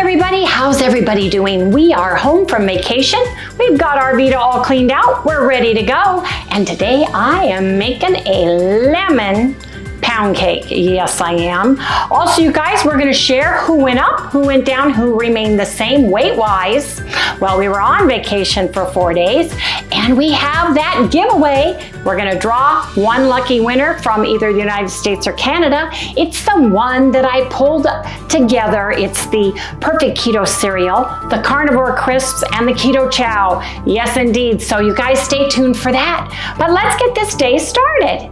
everybody, how's everybody doing? We are home from vacation. We've got our Vita all cleaned out. We're ready to go. And today I am making a lemon pound cake. Yes, I am. Also, you guys, we're gonna share who went up, who went down, who remained the same weight-wise while we were on vacation for 4 days. And we have that giveaway. We're gonna draw one lucky winner from either the United States or Canada. It's the one that I pulled together. It's the perfect keto cereal, the carnivore crisps, and the keto chow. Yes, indeed. So you guys stay tuned for that. But let's get this day started.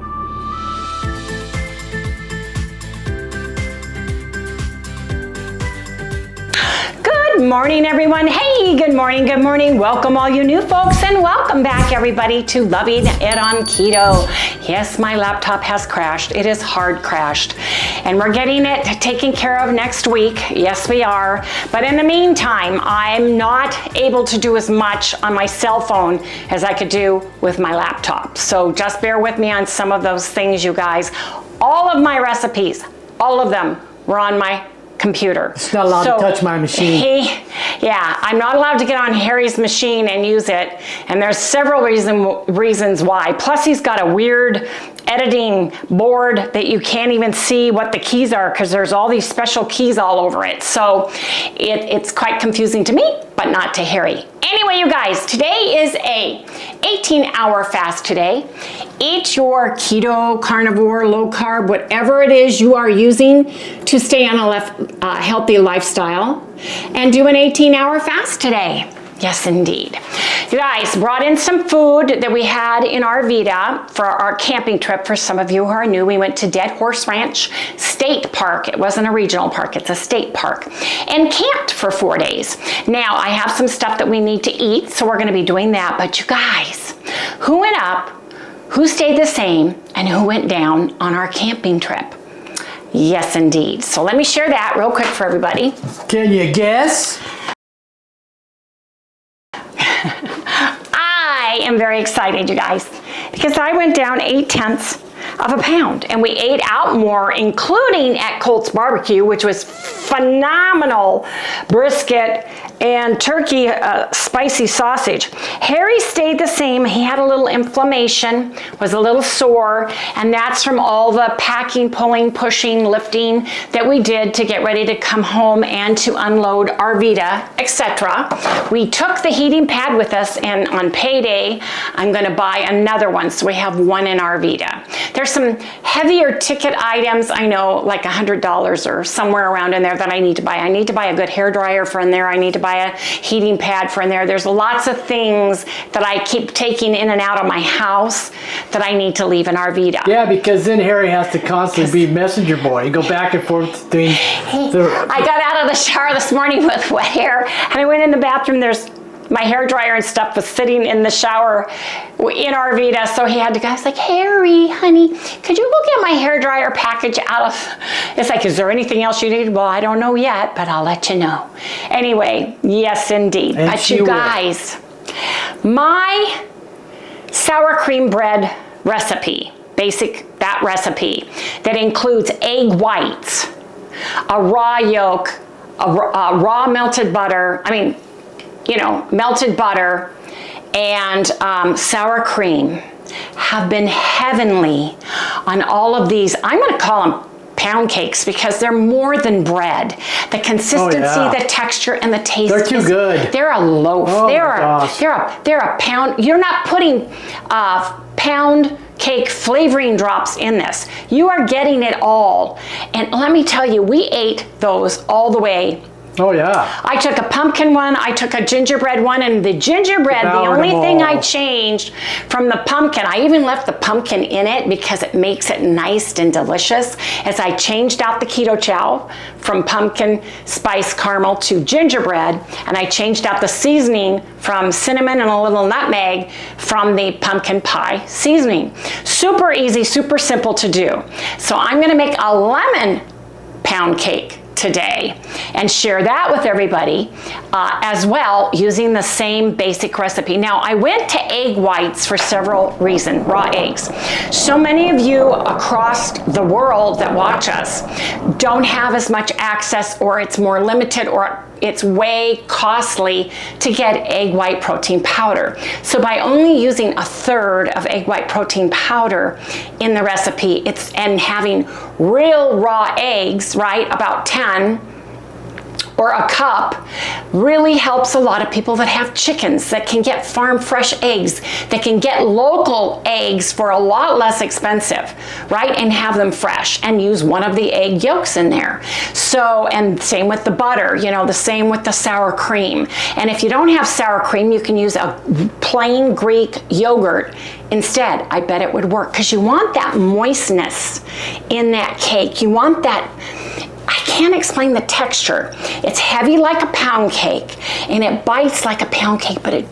Good morning, everyone. Hey, good morning, good morning. Welcome all you new folks, and welcome back everybody to Loving It on Keto. Yes, my laptop has crashed. It is hard crashed, and we're getting it taken care of next week. Yes, we are. But in the meantime, I'm not able to do as much on my cell phone as I could do with my laptop. So just bear with me on some of those things, you guys. All of my recipes, all of them were on my computer. It's not allowed to touch my machine. Yeah, I'm not allowed to get on Harry's machine and use it, and there's several reasons why. Plus, he's got a weird editing board that you can't even see what the keys are because there's all these special keys all over it. So it's quite confusing to me, but not to Harry. Anyway, you guys, today is a 18-hour fast today. Eat your keto, carnivore, low carb, whatever it is you are using to stay on a healthy lifestyle, and do an 18-hour fast today. Yes, indeed. You guys, brought in some food that we had in our Vita for our camping trip. For some of you who are new, we went to Dead Horse Ranch State Park. It wasn't a regional park, it's a state park. And camped for 4 days. Now, I have some stuff that we need to eat, so we're gonna be doing that. But you guys, who went up, who stayed the same, and who went down on our camping trip? Yes, indeed. So let me share that real quick for everybody. Can you guess? I am very excited, you guys, because I went down 8/10 of a pound, and we ate out more, including at Colt's Barbecue, which was phenomenal brisket and turkey spicy sausage. Harry stayed the same. He had a little inflammation, was a little sore, and that's from all the packing, pulling, pushing, lifting that we did to get ready to come home and to unload our Vita, etc. We took the heating pad with us, and on payday, I'm gonna buy another one, so we have one in our Vita. There's some heavier ticket items, I know, like $100 or somewhere around in there that I need to buy. I need to buy a good hair dryer for in there. I need to buy a heating pad for in there. There's lots of things that I keep taking in and out of my house that I need to leave in our Vita. Yeah, because then Harry has to constantly be messenger boy. You go back and forth between I got out of the shower this morning with wet hair, and I went in the bathroom. There's my hair dryer and stuff was sitting in the shower in our Vita, so he had to go. I was like, Harry, honey, could you go get my hair dryer package out of, it's like, is there anything else you need? Well, I don't know yet, but I'll let you know. Anyway, yes, indeed. And but you guys, my sour cream bread recipe, that recipe that includes egg whites, a raw yolk, a raw melted butter, melted butter, and sour cream have been heavenly on all of these. I'm going to call them pound cakes because they're more than bread. The consistency, the texture, and the taste. They're too good. They're a loaf. Oh they're a pound. You're not putting pound cake flavoring drops in this. You are getting it all. And let me tell you, we ate those all the way. Oh yeah. I took a pumpkin one, I took a gingerbread one, and the gingerbread, the only thing I changed from the pumpkin, I even left the pumpkin in it because it makes it nice and delicious, as I changed out the keto chow from pumpkin spice caramel to gingerbread, and I changed out the seasoning from cinnamon and a little nutmeg from the pumpkin pie seasoning. Super easy, super simple to do. So I'm gonna make a lemon pound cake today and share that with everybody as well, using the same basic recipe. Now, I went to egg whites for several reasons, raw eggs. So many of you across the world that watch us don't have as much access, or it's more limited, or it's way costly to get egg white protein powder. So by only using 1/3 of egg white protein powder in the recipe, and having real raw eggs, right, about 10 or a cup, really helps a lot of people that have chickens, that can get farm fresh eggs, that can get local eggs for a lot less expensive, right? And have them fresh and use one of the egg yolks in there. So, and same with the butter, you know, the same with the sour cream. And if you don't have sour cream, you can use a plain Greek yogurt instead. I bet it would work, because you want that moistness in that cake. You want that, I can't explain the texture. It's heavy like a pound cake, and it bites like a pound cake, but it's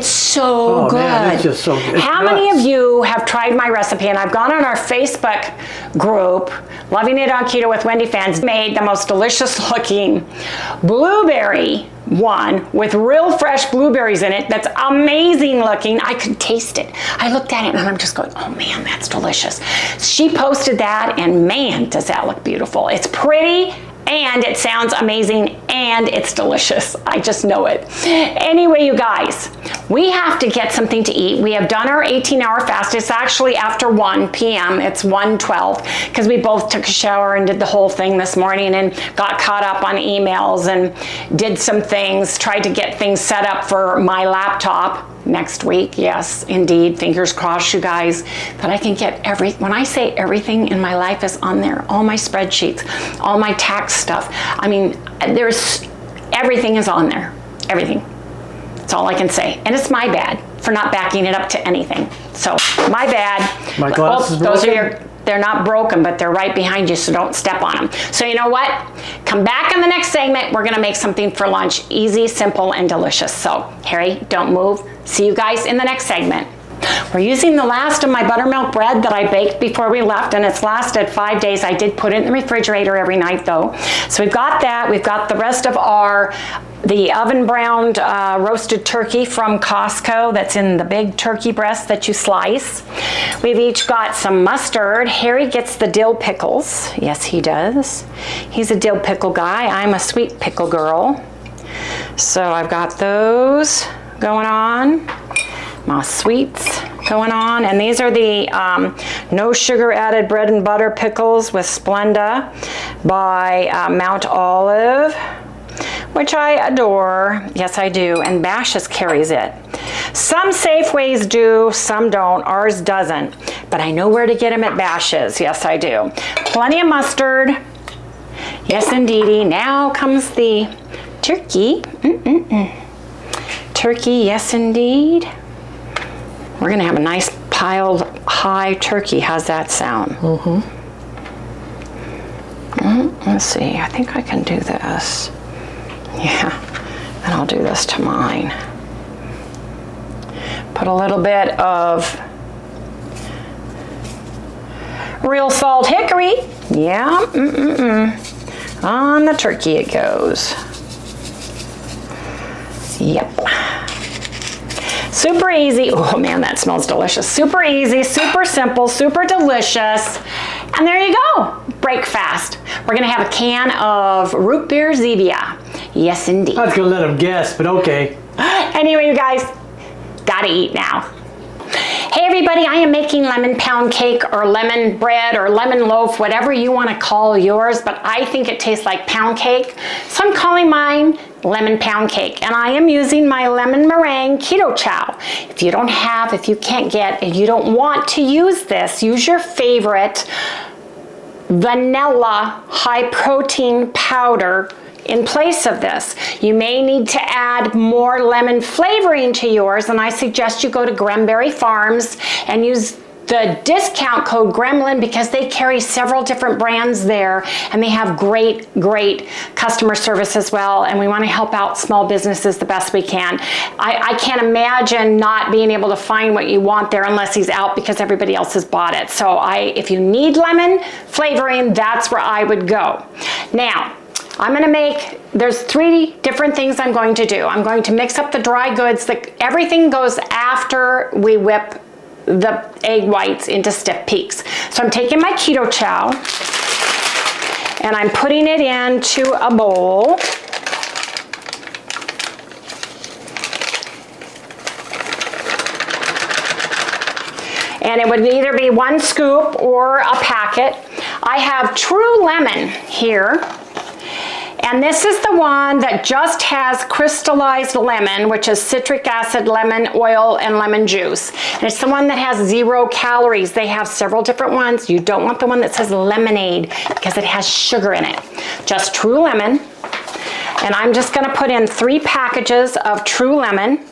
so good. Man, it's just so good. How many of you have tried my recipe? And I've gone on our Facebook group, Loving It on Keto with Wendy fans, made the most delicious looking blueberry one with real fresh blueberries in it. That's amazing looking. I could taste it. I looked at it and I'm just going, oh man, that's delicious. She posted that, and man, does that look beautiful. It's pretty, and it sounds amazing, and it's delicious. I just know it. Anyway, you guys, we have to get something to eat. We have done our 18-hour fast. It's actually after 1 p.m. It's 1:12, because we both took a shower and did the whole thing this morning and got caught up on emails and did some things, tried to get things set up for my laptop next week. Yes, indeed. Fingers crossed, you guys, that I can get when I say everything in my life is on there, all my spreadsheets, all my tax stuff. I mean, everything is on there. Everything. That's all I can say. And it's my bad for not backing it up to anything. So, my bad. My glasses those broken? are they're not broken, but they're right behind you, so don't step on them. So you know what? Come back in the next segment. We're gonna make something for lunch. Easy, simple, and delicious. So, Harry, don't move. See you guys in the next segment. We're using the last of my buttermilk bread that I baked before we left, and it's lasted 5 days. I did put it in the refrigerator every night though. So we've got that. We've got the rest of the oven browned roasted turkey from Costco that's in the big turkey breast that you slice. We've each got some mustard. Harry gets the dill pickles. Yes, he does. He's a dill pickle guy. I'm a sweet pickle girl. So I've got those going on. My sweets going on, and these are the no sugar added bread and butter pickles with Splenda by Mount Olive, which I adore. Yes, I do, and Baseus carries it. Some Safeways do, some don't. Ours doesn't, but I know where to get them at Baseus. Yes, I do. Plenty of mustard. Yes, indeedy. Now comes the turkey. Turkey, yes, indeed. We're gonna have a nice piled high turkey. How's that sound? Let's see, I think I can do this. Yeah, and I'll do this to mine. Put a little bit of real salt hickory. Yeah, on the turkey it goes. Yep. Super easy. Oh man, that smells delicious. Super easy, super simple, super delicious. And there you go. Break fast. We're gonna have a can of root beer Zevia. Yes, indeed. I was gonna let them guess, but okay. Anyway, you guys, gotta eat now. Hey everybody, I am making lemon pound cake or lemon bread or lemon loaf, whatever you want to call yours, but I think it tastes like pound cake. So I'm calling mine lemon pound cake, and I am using my lemon meringue keto chow. If you can't get, and you don't want to use this, use your favorite vanilla high protein powder in place of this. You may need to add more lemon flavoring to yours, and I suggest you go to Gremberry Farms and use the discount code Gremlin, because they carry several different brands there, and they have great customer service as well, and we want to help out small businesses the best we can. I can't imagine not being able to find what you want there unless he's out because everybody else has bought it. So if you need lemon flavoring, that's where I would go. Now, there's 3 different things I'm going to do. I'm going to mix up the dry goods. Everything goes after we whip the egg whites into stiff peaks. So I'm taking my keto chow and I'm putting it into a bowl. And it would either be 1 scoop or a packet. I have True Lemon here. And this is the one that just has crystallized lemon, which is citric acid, lemon oil, and lemon juice. And it's the one that has 0 calories. They have several different ones. You don't want the one that says lemonade because it has sugar in it. Just True Lemon. And I'm just gonna put in 3 packages of True Lemon.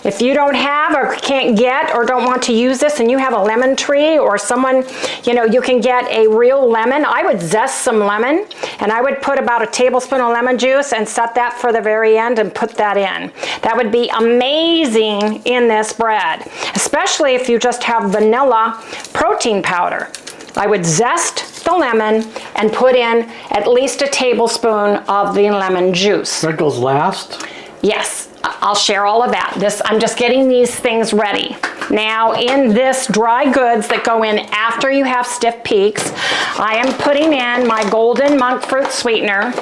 If you don't have or can't get or don't want to use this and you have a lemon tree or someone, you know, you can get a real lemon. I would zest some lemon and I would put about a tablespoon of lemon juice and set that for the very end and put that in. That would be amazing in this bread, especially if you just have vanilla protein powder. I would zest the lemon and put in at least a tablespoon of the lemon juice. That goes last? Yes. I'll share all of that. I'm just getting these things ready. Now in this dry goods that go in after you have stiff peaks, I am putting in my golden monk fruit sweetener.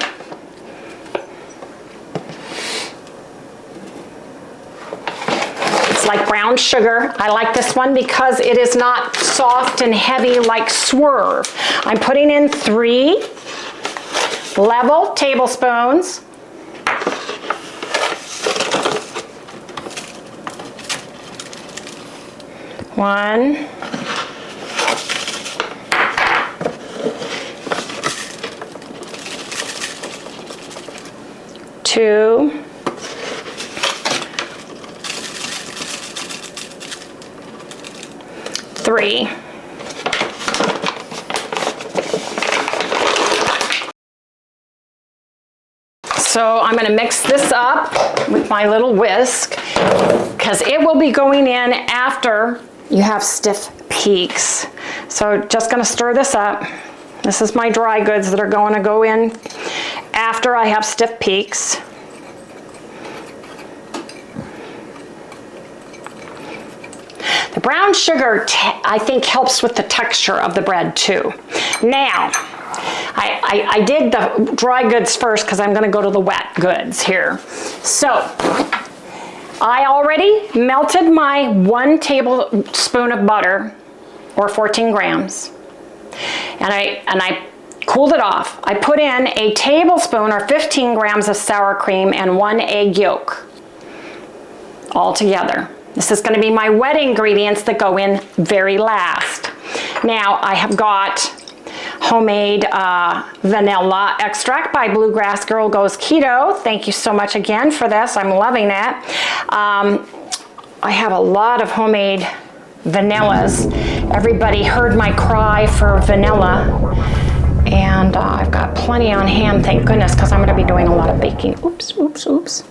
It's like brown sugar. I like this one because it is not soft and heavy like Swerve. I'm putting in 3 level tablespoons. One, 2, 3. So I'm going to mix this up with my little whisk because it will be going in after you have stiff peaks. So just going to stir this up. This is my dry goods that are going to go in after I have stiff peaks. The brown sugar, I think, helps with the texture of the bread too. Now, I did the dry goods first because I'm going to go to the wet goods here. So, I already melted my 1 tablespoon of butter, or 14 grams, and I cooled it off. I put in a tablespoon or 15 grams of sour cream and 1 egg yolk all together. This is going to be my wet ingredients that go in very last. Now I have got homemade vanilla extract by Bluegrass Girl Goes Keto. Thank you so much again for this. I'm loving it. I have a lot of homemade vanillas. Everybody heard my cry for vanilla. And I've got plenty on hand, thank goodness, because I'm going to be doing a lot of baking. Oops, oops, oops.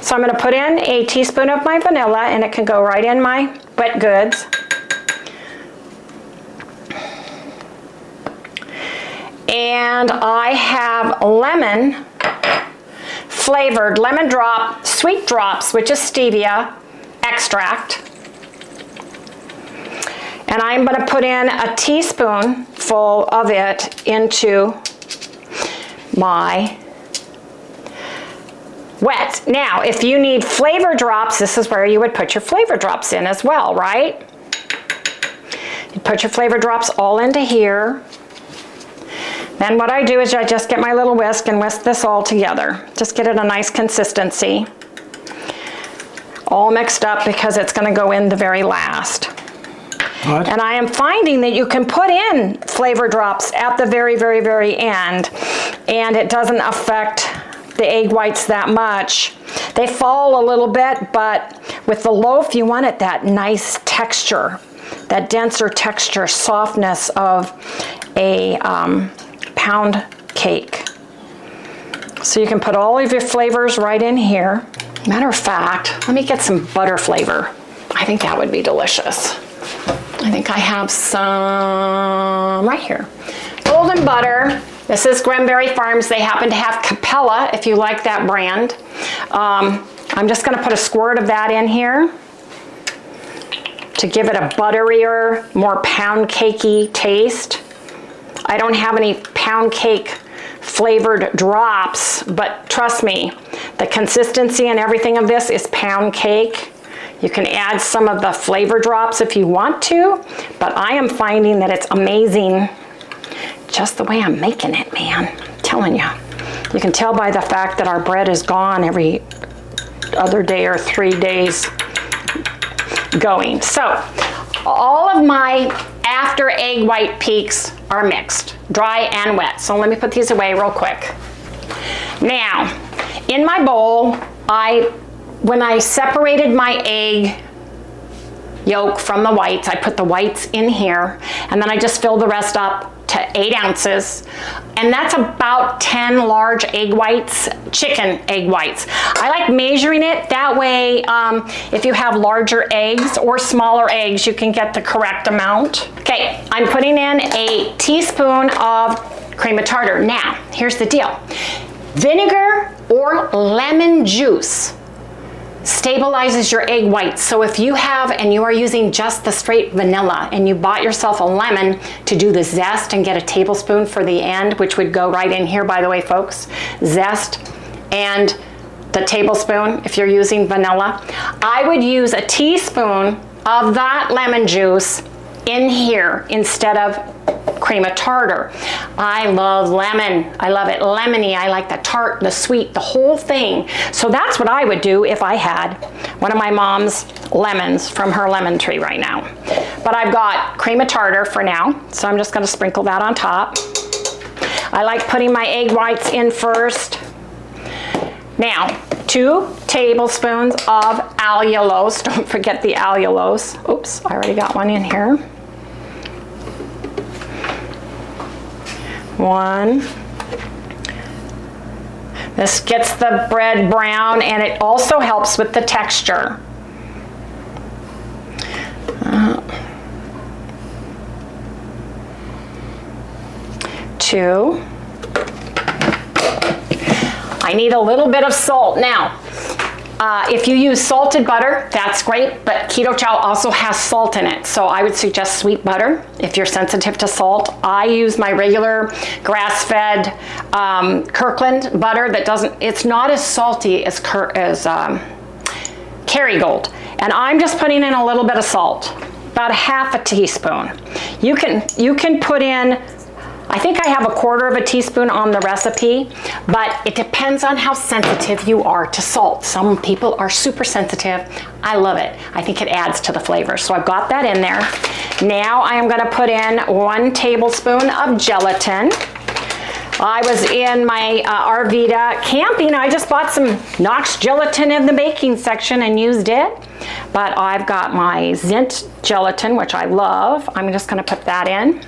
So I'm going to put in a teaspoon of my vanilla, and it can go right in my wet goods. And I have lemon flavored lemon drop, sweet drops, which is stevia extract. And I'm going to put in a teaspoonful of it into my wet. Now, if you need flavor drops, this is where you would put your flavor drops in as well, right? You put your flavor drops all into here. Then what I do is I just get my little whisk and whisk this all together. Just get it a nice consistency. All mixed up because it's going to go in the very last. What? And I am finding that you can put in flavor drops at the very, very, very end, and it doesn't affect the egg whites that much. They fall a little bit, but with the loaf, you want it that nice texture, that denser texture, softness of a pound cake. So you can put all of your flavors right in here. Matter of fact, let me get some butter flavor. I think that would be delicious. I think I have some right here. Golden butter. This is Granberry Farms. They happen to have Capella, if you like that brand. I'm just going to put a squirt of that in here to give it a butterier, more pound cakey taste. I don't have any pound cake flavored drops, but trust me, the consistency and everything of this is pound cake. You can add some of the flavor drops if you want to, but I am finding that it's amazing just the way I'm making it, man. I'm telling you. You can tell by the fact that our bread is gone every other day or 3 days going. So all of my after egg white peaks are mixed, dry and wet. So let me put these away real quick. Now, in my bowl, when I separated my egg yolk from the whites, I put the whites in here, and then I just filled the rest up to 8 ounces. And that's about 10 large egg whites, chicken egg whites. I like measuring it that way. If you have larger eggs or smaller eggs, you can get the correct amount. Okay, I'm putting in a teaspoon of cream of tartar. Now, here's the deal. Vinegar or lemon juice stabilizes your egg whites. So if you have, and you are using just the straight vanilla, and you bought yourself a lemon to do the zest and get a tablespoon for the end, which would go right in here, by the way, folks, zest and the tablespoon if you're using vanilla, I would use a teaspoon of that lemon juice in here instead of cream of tartar. I love lemon. I love it lemony. I like the tart, the sweet, the whole thing. So that's what I would do if I had one of my mom's lemons from her lemon tree right now. But I've got cream of tartar for now, so I'm just going to sprinkle that on top. I like putting my egg whites in first. Now, 2 tablespoons of allulose. Don't forget the allulose. Oops, I already got one in here. 1. This gets the bread brown, and it also helps with the texture. 2. I need a little bit of salt. Now, if you use salted butter, that's great, but Keto Chow also has salt in it. So I would suggest sweet butter if you're sensitive to salt. I use my regular grass-fed Kirkland butter that it's not as salty as Kerrygold. And I'm just putting in a little bit of salt, about 1/2 teaspoon. You can put in, I think I have 1/4 teaspoon on the recipe, but it depends on how sensitive you are to salt. Some people are super sensitive. I love it. I think it adds to the flavor. So I've got that in there. Now I am gonna put in 1 tablespoon of gelatin. I was in my Arvida camping. I just bought some Knox gelatin in the baking section and used it. But I've got my Zint gelatin, which I love. I'm just gonna put that in.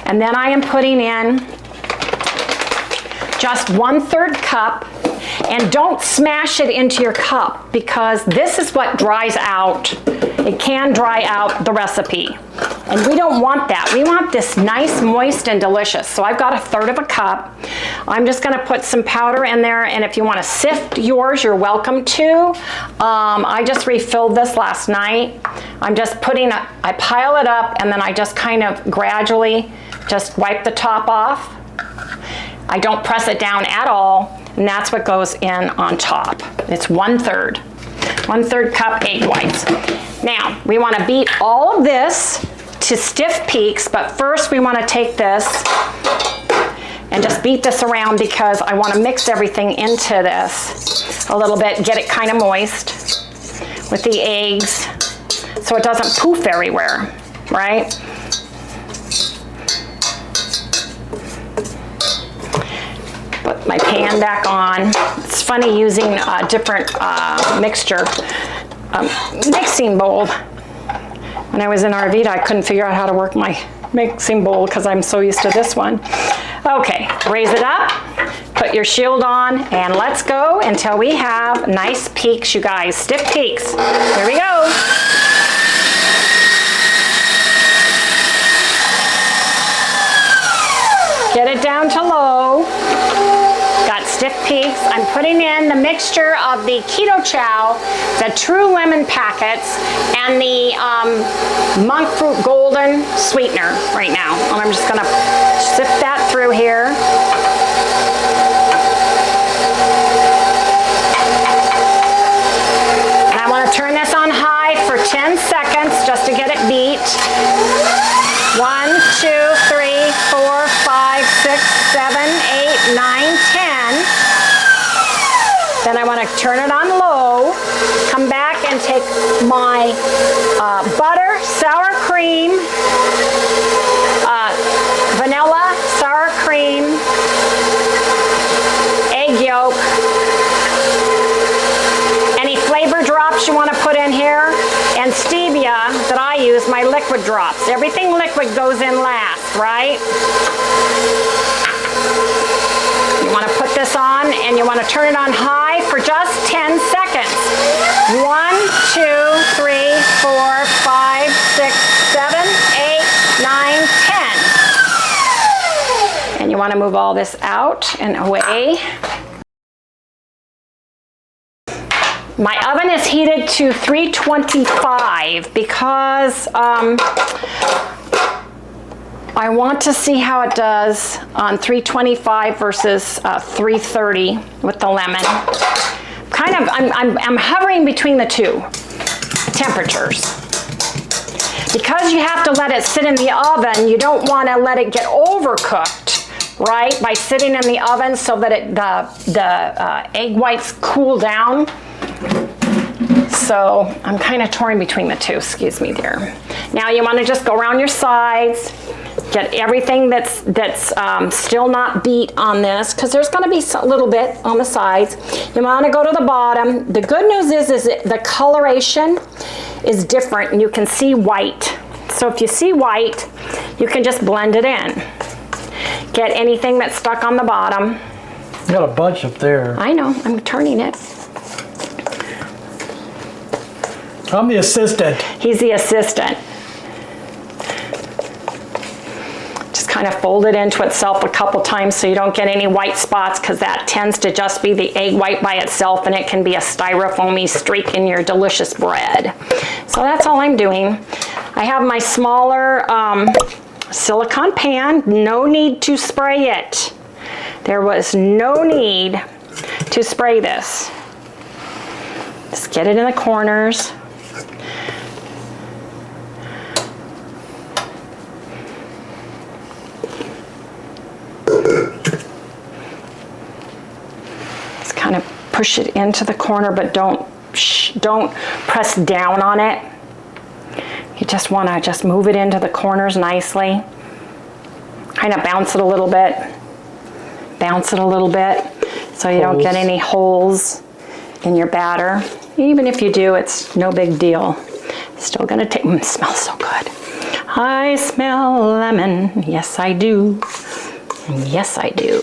And then I am putting in just 1/3 cup, and don't smash it into your cup because this is what dries out. It can dry out the recipe. And we don't want that. We want this nice, moist, and delicious. So I've got 1/3 cup. I'm just gonna put some powder in there, and if you wanna sift yours, you're welcome to. I just refilled this last night. I'm just I pile it up, and then I just kind of gradually just wipe the top off. I don't press it down at all, and that's what goes in on top. It's 1/3 cup egg whites. Now, we wanna beat all of this to stiff peaks, but first we wanna take this and just beat this around because I wanna mix everything into this a little bit, get it kind of moist with the eggs so it doesn't poof everywhere, right? Put my pan back on. It's funny using a different mixing bowl. When I was in Arvida, I couldn't figure out how to work my mixing bowl because I'm so used to this one. Okay, raise it up, put your shield on, and let's go until we have nice peaks, you guys, stiff peaks. Here we go. Get it down to low. Got stiff peaks. I'm putting in the mixture of the Keto Chow, the True Lemon packets, and the Monk Fruit Golden sweetener right now. And I'm just gonna sift that through here. And I wanna turn this on Then I want to turn it on low, come back and take my butter, sour cream, vanilla, sour cream, egg yolk, any flavor drops you want to put in here, and stevia that I use, my liquid drops. Everything liquid goes in last, right? You want to put this on and you want to turn it on high for just 10 seconds. 1, 2, 3, 4, 5, 6, 7, 8, 9, 10. And you want to move all this out and away. My oven is heated to 325 because I want to see how it does on 325 versus 330 with the lemon. I'm hovering between the two temperatures. Because you have to let it sit in the oven, you don't want to let it get overcooked, right? By sitting in the oven so that the egg whites cool down. So I'm kind of torn between the two, excuse me, dear. Now you want to just go around your sides, get everything that's still not beat on this, because there's going to be a little bit on the sides. You want to go to the bottom. The good news is the coloration is different and you can see white. So if you see white, you can just blend it in. Get anything that's stuck on the bottom. You got a bunch up there. I know, I'm turning it. I'm the assistant. He's the assistant. Just kind of fold it into itself a couple times so you don't get any white spots, because that tends to just be the egg white by itself and it can be a styrofoamy streak in your delicious bread. So that's all I'm doing. I have my smaller silicone pan. No need to spray it. There was no need to spray this. Just get it in the corners. Just kind of push it into the corner, but don't press down on it. You just want to just move it into the corners nicely. Kind of bounce it a little bit. Bounce it a little bit so you don't get any holes in your batter. Even if you do, it's no big deal. Still gonna take, it smells so good. I smell lemon, yes I do. Yes I do.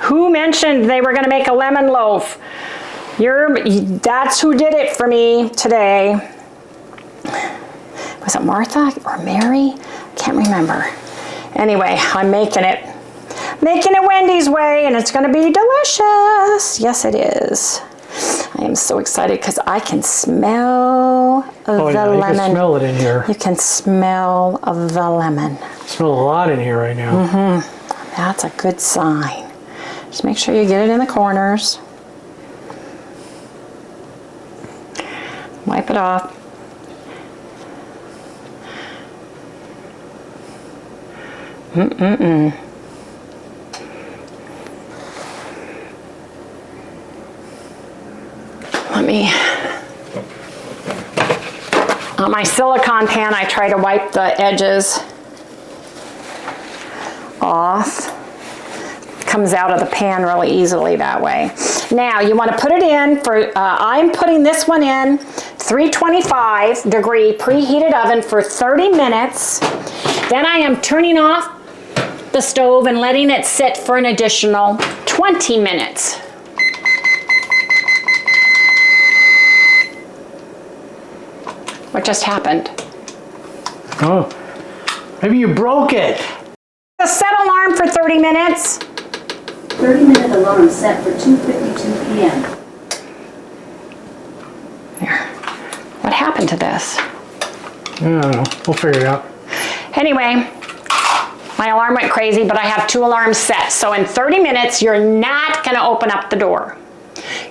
Who mentioned they were gonna make a lemon loaf? That's who did it for me today. Was it Martha or Mary? Can't remember. Anyway, I'm making it. Making it Wendy's way, and it's gonna be delicious. Yes, it is. I am so excited because I can smell the lemon. You can smell it in here. You can smell of the lemon. Smell a lot in here right now. Mm-hmm. That's a good sign. Just make sure you get it in the corners. Wipe it off. Mm-mm-mm. Let me, on my silicone pan, I try to wipe the edges off. It comes out of the pan really easily that way. Now you want to put it in for, I'm putting this one in 325 degree preheated oven for 30 minutes. Then I am turning off the stove and letting it sit for an additional 20 minutes. What just happened? Oh, maybe you broke it. A set alarm for 30 minutes. 30-minute alarm set for 2:52 p.m. There. What happened to this? I don't know. We'll figure it out. Anyway, my alarm went crazy, but I have 2 alarms set. So in 30 minutes, you're not going to open up the door.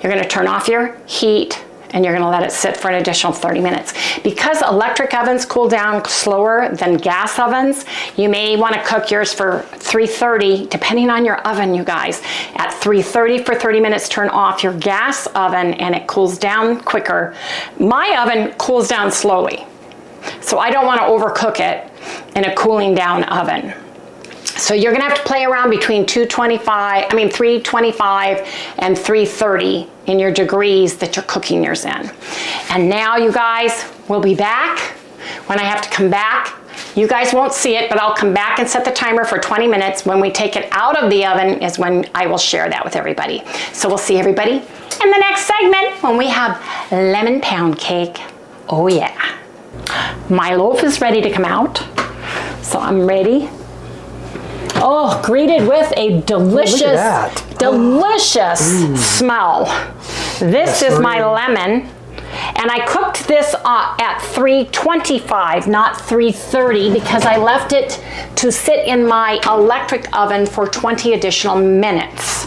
You're going to turn off your heat and you're gonna let it sit for an additional 30 minutes. Because electric ovens cool down slower than gas ovens, you may wanna cook yours for 330, depending on your oven, you guys. At 330 for 30 minutes, turn off your gas oven and it cools down quicker. My oven cools down slowly, so I don't wanna overcook it in a cooling down oven. So you're gonna have to play around between 325 and 330 in your degrees that you're cooking yours in. And now you guys, we'll be back. When I have to come back, you guys won't see it, but I'll come back and set the timer for 20 minutes. When we take it out of the oven is when I will share that with everybody. So we'll see everybody in the next segment when we have lemon pound cake. Oh yeah. My loaf is ready to come out, so I'm ready. Oh, greeted with a delicious, delicious smell. This is my lemon, and I cooked this at 325, not 330, because I left it to sit in my electric oven for 20 additional minutes.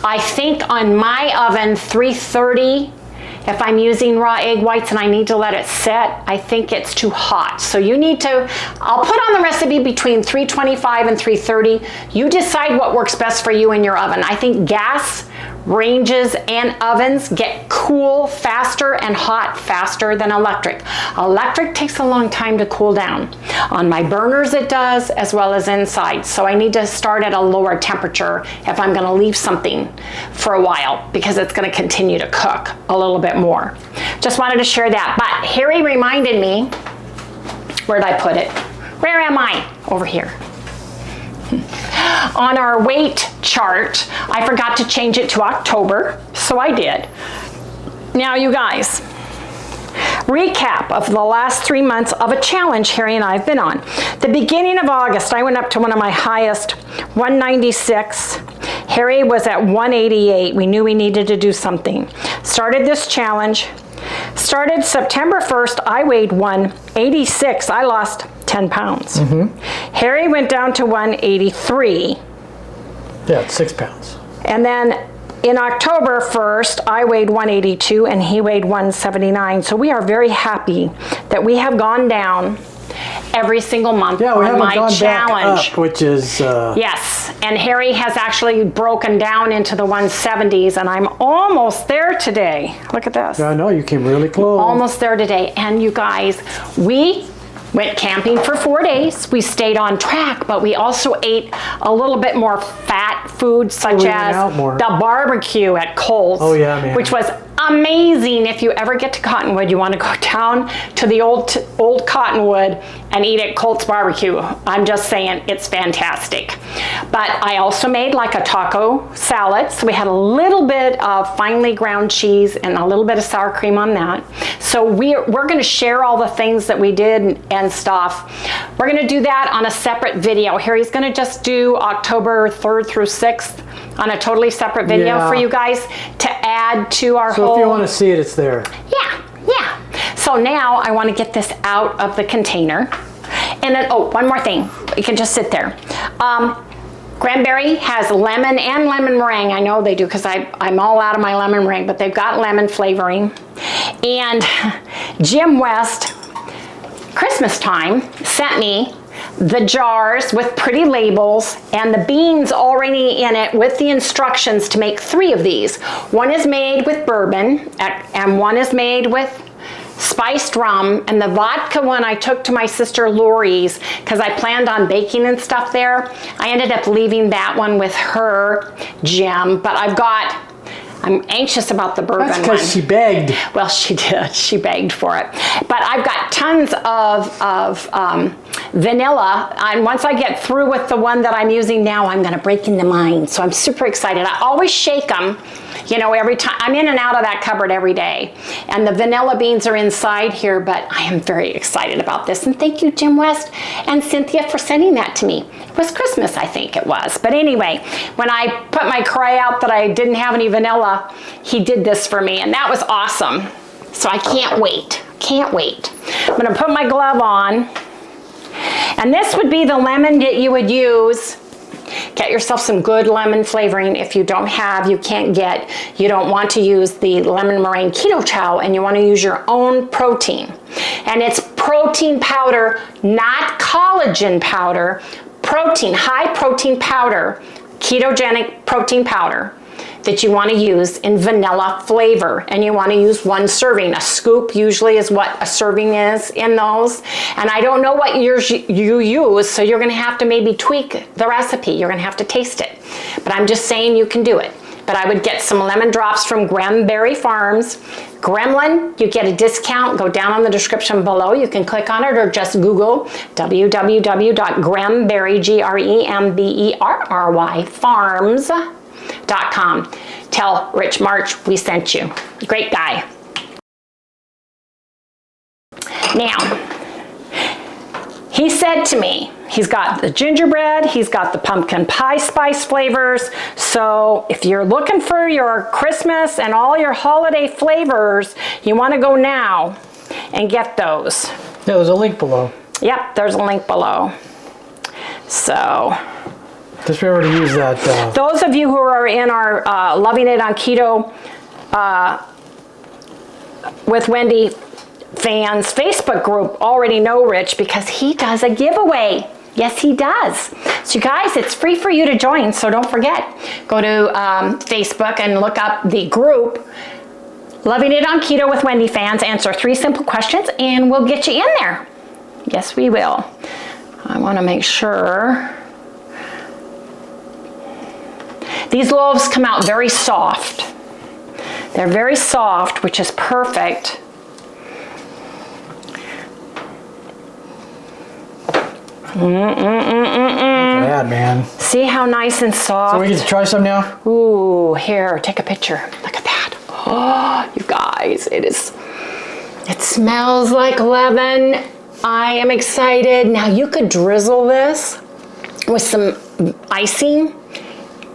I think on my oven, 330, if I'm using raw egg whites and I need to let it set, I think it's too hot. So you need to, I'll put on the recipe between 325 and 330. You decide what works best for you in your oven. I think gas ranges and ovens get cool faster and hot faster than electric. Electric takes a long time to cool down. On my burners it does, as well as inside. So I need to start at a lower temperature if I'm gonna leave something for a while, because it's gonna continue to cook a little bit more. Just wanted to share that. But Harry reminded me, where'd I put it? Where am I? Over here. On our weight chart, I forgot to change it to October, so I did. Now you guys, recap of the last 3 months of a challenge Harry and I have been on. The beginning of August, I went up to one of my highest, 196. Harry was at 188. We knew we needed to do something. Started this challenge. Started September 1st, I weighed 186. I lost 10 pounds. Harry went down to 183. Yeah, 6 pounds. And then in October 1st, I weighed 182 and he weighed 179. So we are very happy that we have gone down every single month Yeah, we on haven't my gone challenge. back up, which is... Yes, and Harry has actually broken down into the 170s, and I'm almost there today. Look at this. I know, you came really close. Almost there today. And you guys, we went camping for 4 days. We stayed on track, but we also ate a little bit more fat food, such as the barbecue at Cole's, which was amazing. If you ever get to Cottonwood, you want to go down to the old Cottonwood and eat at Colt's Barbecue. I'm just saying, it's fantastic. But I also made like a taco salad. So we had a little bit of finely ground cheese and a little bit of sour cream on that. So we're going to share all the things that we did and stuff. We're going to do that on a separate video. Harry's going to just do October 3rd through 6th on a totally separate video for you guys to add to our whole... So if you want to see it, it's there. Yeah. So now I want to get this out of the container. And then, oh, one more thing. You can just sit there. Cranberry has lemon and lemon meringue. I know they do, because I'm all out of my lemon meringue, but they've got lemon flavoring. And Jim West, Christmas time, sent me the jars with pretty labels and the beans already in it with the instructions to make 3 of these. One is made with bourbon and one is made with spiced rum, and the vodka one I took to my sister Lori's because I planned on baking and stuff there. I ended up leaving that one with her, Jim, but I'm anxious about the bourbon one. That's because she begged. Well, she did. She begged for it. But I've got tons of vanilla, and once I get through with the one that I'm using now, I'm going to break into mine. So I'm super excited. I always shake them, every time. I'm in and out of that cupboard every day. And the vanilla beans are inside here, but I am very excited about this. And thank you, Jim West and Cynthia, for sending that to me. It was Christmas, I think it was. But anyway, when I put my cry out that I didn't have any vanilla, he did this for me, and that was awesome. So I can't wait. Can't wait. I'm going to put my glove on. And this would be the lemon that you would use Get yourself some good lemon flavoring. If you don't have, you don't want to use the lemon meringue keto chow, and you want to use your own protein. And it's protein powder, not collagen powder, protein, high protein powder, ketogenic protein powder that you want to use in vanilla flavor. And you want to use 1 serving. A scoop usually is what a serving is in those. And I don't know what yours you use, so you're going to have to maybe tweak the recipe. You're going to have to taste it. But I'm just saying you can do it. But I would get some lemon drops from Gremberry Farms. Gremlin, you get a discount. Go down on the description below. You can click on it or just Google www.gremberry, Gremberry farms.com. Tell Rich March we sent you. Great guy. Now, he said to me, he's got the gingerbread, he's got the pumpkin pie spice flavors. So if you're looking for your Christmas and all your holiday flavors, you want to go now and get those. Yeah, there's a link below. Yep, there's a link below. So just remember to use that. Those of you who are in our Loving It on Keto with Wendy fans Facebook group already know Rich because he does a giveaway. Yes, he does. So you guys, it's free for you to join, so don't forget. Go to Facebook and look up the group Loving It on Keto with Wendy fans. Answer 3 simple questions and we'll get you in there. Yes, we will. I want to make sure. These loaves come out very soft. They're very soft, which is perfect. Bad, man. See how nice and soft? So we get to try some now? Ooh, here, take a picture. Look at that. Oh, you guys, it smells like lemon. I am excited. Now you could drizzle this with some icing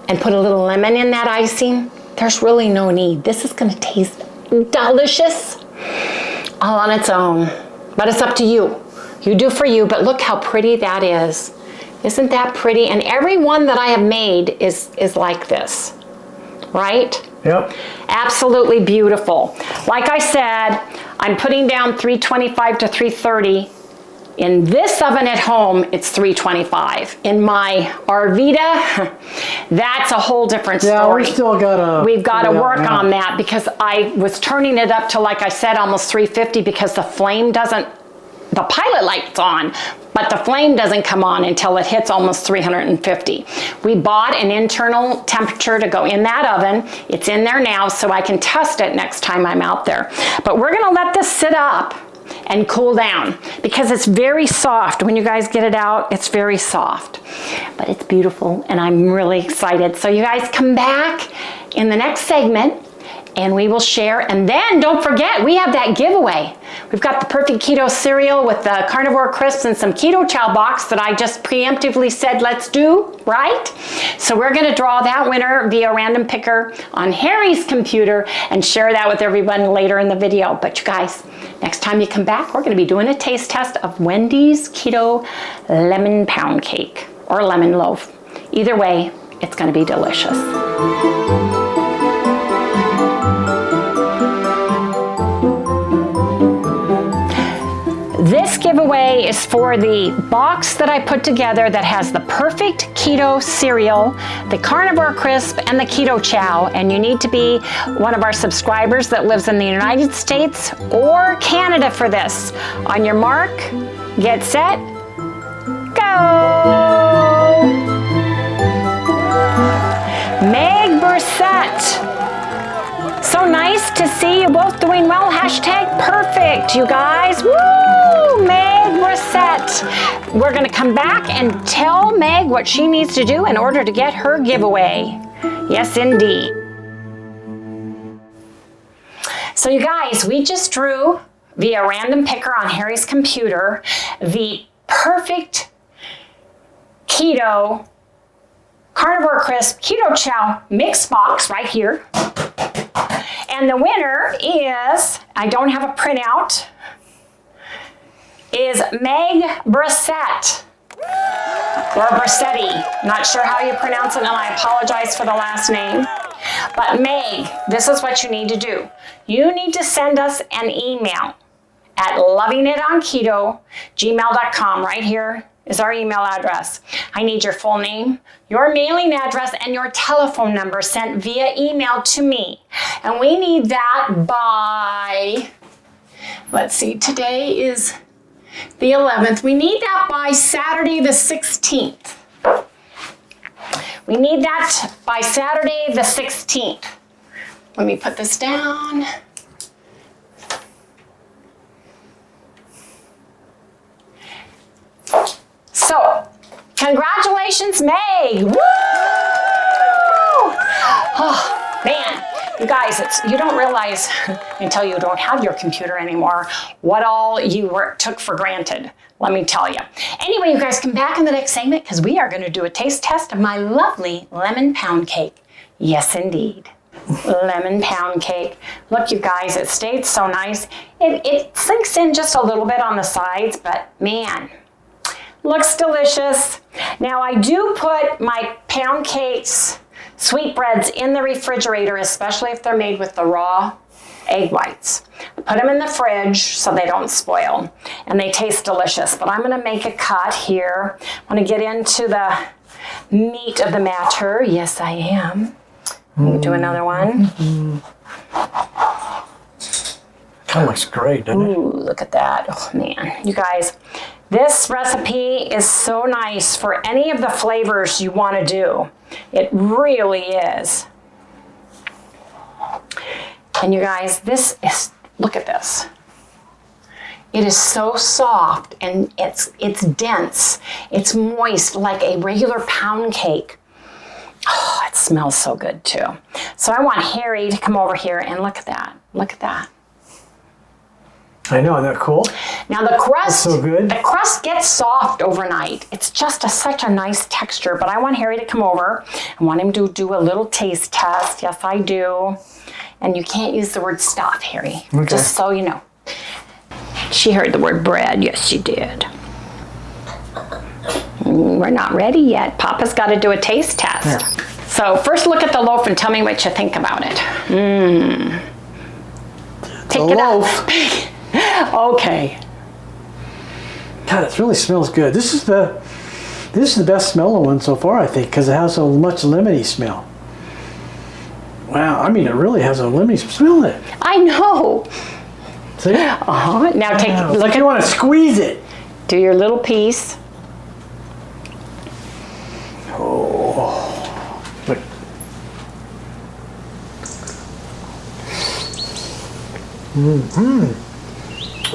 and put a little lemon in that icing. There's really no need. This is gonna taste delicious all on its own, but it's up to you. You do for you, but look how pretty that is. Isn't that pretty? And every one that I have made is like this, right? Yep. Absolutely beautiful. Like I said, I'm putting down 325 to 330. In this oven at home, it's 325. In my Arvita, that's a whole different story. Yeah, we've got to work on that because I was turning it up to, like I said, almost 350 because the pilot light's on, but the flame doesn't come on until it hits almost 350. We bought an internal temperature to go in that oven. It's in there now, so I can test it next time I'm out there. But we're gonna let this sit up and cool down because it's very soft. When you guys get it out, it's very soft, but it's beautiful and I'm really excited. So you guys come back in the next segment and we will share. And then don't forget, we have that giveaway. We've got the Perfect Keto cereal with the carnivore crisps and some keto chow box that I just preemptively said, let's do, right? So we're gonna draw that winner via random picker on Harry's computer and share that with everyone later in the video. But you guys, next time you come back, we're gonna be doing a taste test of Wendy's Keto Lemon Pound Cake or lemon loaf. Either way, it's gonna be delicious. This giveaway is for the box that I put together that has the Perfect Keto cereal, the carnivore crisp, and the keto chow. And you need to be one of our subscribers that lives in the United States or Canada for this. On your mark, get set, go! Meg Brissette. So nice to see you both doing well. Hashtag perfect, you guys. Woo! Meg Brissette. We're going to come back and tell Meg what she needs to do in order to get her giveaway. Yes, indeed. So you guys, we just drew via random picker on Harry's computer the Perfect Keto Carnivore Crisp Keto Chow mix box right here. And the winner is, I don't have a printout, is Meg Brissette. or Brissetti. Not sure how you pronounce it, and I apologize for the last name. But Meg, this is what you need to do. You need to send us an email at lovingitoonketo@gmail.com. Right here is our email address. I need your full name, your mailing address, and your telephone number sent via email to me. And we need that by, let's see, today is the 11th. We need that by Saturday the 16th. We need that by Saturday the 16th. Let me put this down. So, congratulations, Meg! Woo! Oh, man, you guys, you don't realize until you don't have your computer anymore what all you took for granted. Let me tell you. Anyway, you guys come back in the next segment because we are going to do a taste test of my lovely lemon pound cake. Yes, indeed. Lemon pound cake. Look, you guys, it stayed so nice. It sinks in just a little bit on the sides, but man, looks delicious. Now, I do put my pound cakes, sweetbreads in the refrigerator, especially if they're made with the raw egg whites. Put them in the fridge so they don't spoil, and they taste delicious. But I'm going to make a cut here. I want to get into the meat of the matter. Yes, I am. I'm going to do another one. That looks great, doesn't it? Ooh, look at that. Oh, man. You guys, this recipe is so nice for any of the flavors you want to do. It really is. And you guys, this is, look at this. It is so soft and it's dense. It's moist like a regular pound cake. Oh, it smells so good too. So I want Harry to come over here and look at that. Look at that. I know, isn't that cool? Now the crust, so good. The crust gets soft overnight. It's just such a nice texture, but I want Harry to come over. I want him to do a little taste test. Yes, I do. And you can't use the word stop, Harry, okay. Just so you know. She heard the word bread. Yes, she did. We're not ready yet. Papa's got to do a taste test. Yeah. So first look at the loaf and tell me what you think about it. Pick it up. Okay. God, it really smells good. This is the best smelling one so far, I think, because it has so much lemony smell. Wow, I mean, it really has a lemony smell in it. I know. See? Now take Wow. look. You want to squeeze it. Do your little piece. Oh, look.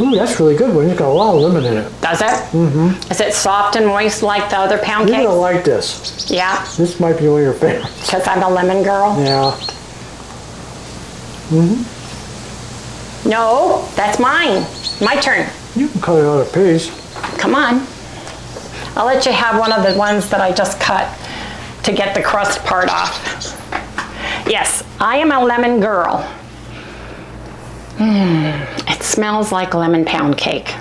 Ooh, that's really good one. It's got a lot of lemon in it. Does it? Mm-hmm. Is it soft and moist like the other pound You're cake? gonna like this. Yeah. This might be one of your favorites. Because I'm a lemon girl. Yeah. No, that's mine. My turn. You can cut it out a piece. Come on. I'll let you have one of the ones that I just cut to get the crust part off. Yes, I am a lemon girl. It smells like lemon pound cake.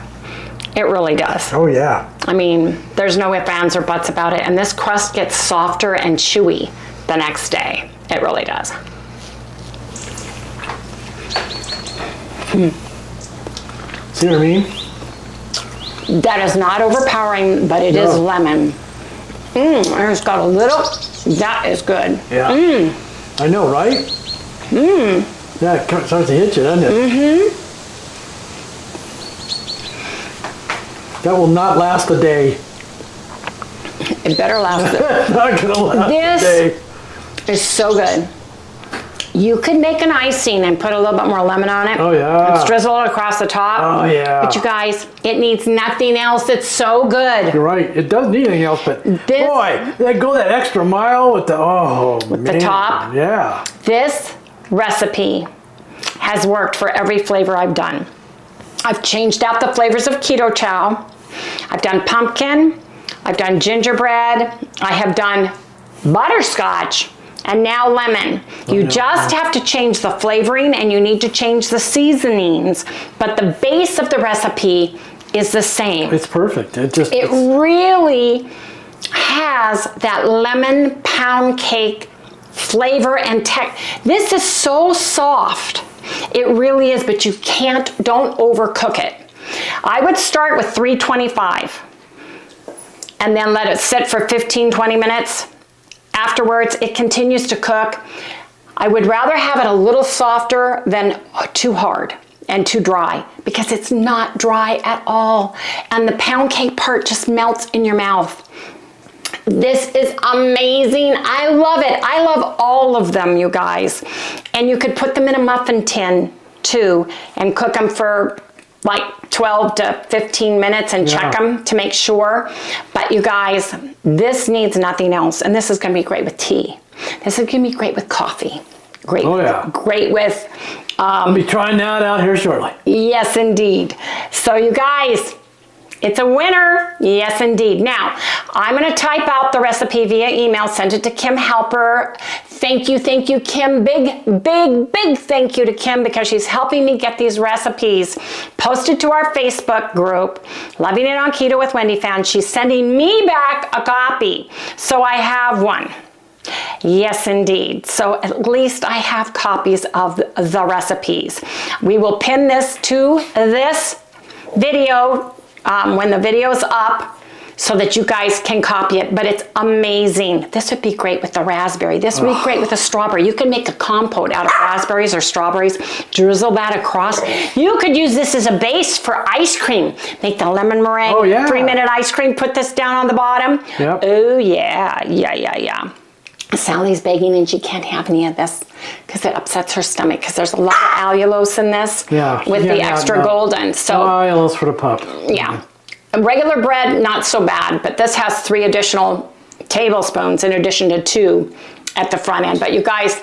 It really does. Oh yeah. I mean, there's no ifs, ands, or buts about it. And this crust gets softer and chewy the next day. It really does. See what I mean? That is not overpowering, but it is lemon. It's got a little, that is good. Yeah. I know, right? Yeah, it starts to hit you, doesn't it? That will not last a day. It better last. Not gonna last a day. Is so good. You could make an icing and put a little bit more lemon on it. Oh yeah. And drizzle it across the top. Oh yeah. But you guys, it needs nothing else. It's so good. You're right. It doesn't need anything else, but boy, they go that extra mile with the the top. Yeah. This recipe has worked for every flavor I've done. I've changed out the flavors of keto chow. I've done pumpkin. I've done gingerbread. I have done butterscotch. And now lemon. You just have to change the flavoring and you need to change the seasonings. But the base of the recipe is the same. It's perfect. It really has that lemon pound cake flavor and this is so soft. It really is, but you don't overcook it. I would start with 325 and then let it sit for 15-20 minutes. Afterwards, it continues to cook. I would rather have it a little softer than too hard and too dry, because it's not dry at all. And the pound cake part just melts in your mouth. This is amazing. I love it. I love all of them, you guys. And you could put them in a muffin tin too and cook them for like 12 to 15 minutes and check them to make sure. But you guys, this needs nothing else. And this is gonna be great with tea. This is gonna be great with coffee. Great, great with... I'll be trying that out here shortly. Yes, indeed. So you guys, it's a winner. Yes, indeed. Now, I'm going to type out the recipe via email, send it to Kim Helper. Thank you, Kim. Big thank you to Kim, because she's helping me get these recipes posted to our Facebook group, Loving It on Keto with Wendy fans. She's sending me back a copy, so I have one. Yes, indeed. So at least I have copies of the recipes. We will pin this to this video when the video is up so that you guys can copy it, but it's amazing. This would be great with the raspberry. This would be great with the strawberry. You can make a compote out of raspberries or strawberries, drizzle that across. You could use this as a base for ice cream. Make the lemon meringue, 3-minute ice cream, put this down on the bottom. Yep. Oh yeah. Sally's begging and she can't have any of this because it upsets her stomach, because there's a lot of allulose in this with the extra golden. So allulose for the pup. Yeah. Regular bread, not so bad, but this has 3 additional tablespoons in addition to 2 at the front end. But you guys,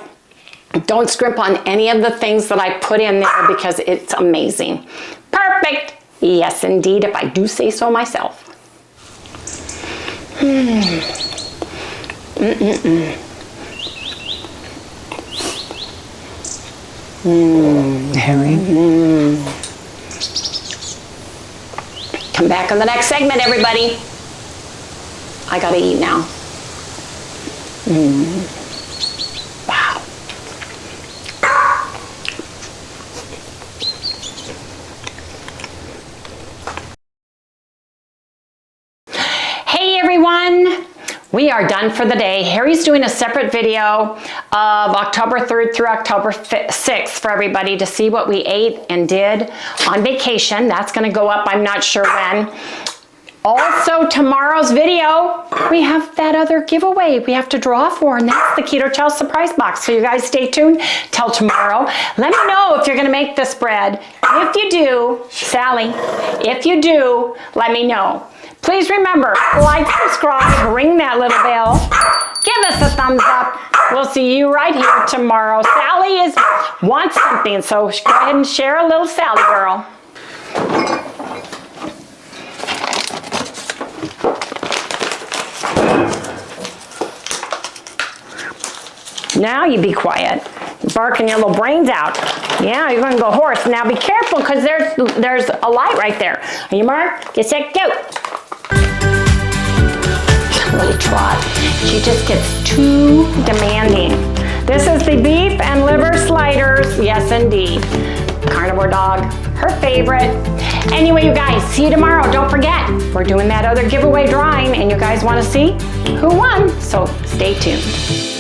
don't scrimp on any of the things that I put in there, because it's amazing. Perfect. Yes, indeed, if I do say so myself. Come back on the next segment, everybody. I gotta eat now. Wow. Hey everyone. We are done for the day. Harry's doing a separate video of October 3rd through October 6th for everybody to see what we ate and did on vacation. That's gonna go up, I'm not sure when. Also, tomorrow's video, we have that other giveaway we have to draw for, and that's the Keto Chow surprise box. So you guys stay tuned till tomorrow. Let me know if you're gonna make this bread. If you do, Sally, if you do, let me know. Please remember, like, subscribe, ring that little bell, give us a thumbs up. We'll see you right here tomorrow. Sally wants something, so go ahead and share a little Sally girl. Now you be quiet. You're barking your little brains out. Yeah, you're gonna go hoarse. Now be careful, because there's a light right there. Are you marked? Get set, go. Little trot. She just gets too demanding. This is the beef and liver sliders. Yes, indeed. Carnivore dog, her favorite. Anyway, you guys, see you tomorrow. Don't forget, we're doing that other giveaway drawing, and you guys want to see who won, so stay tuned.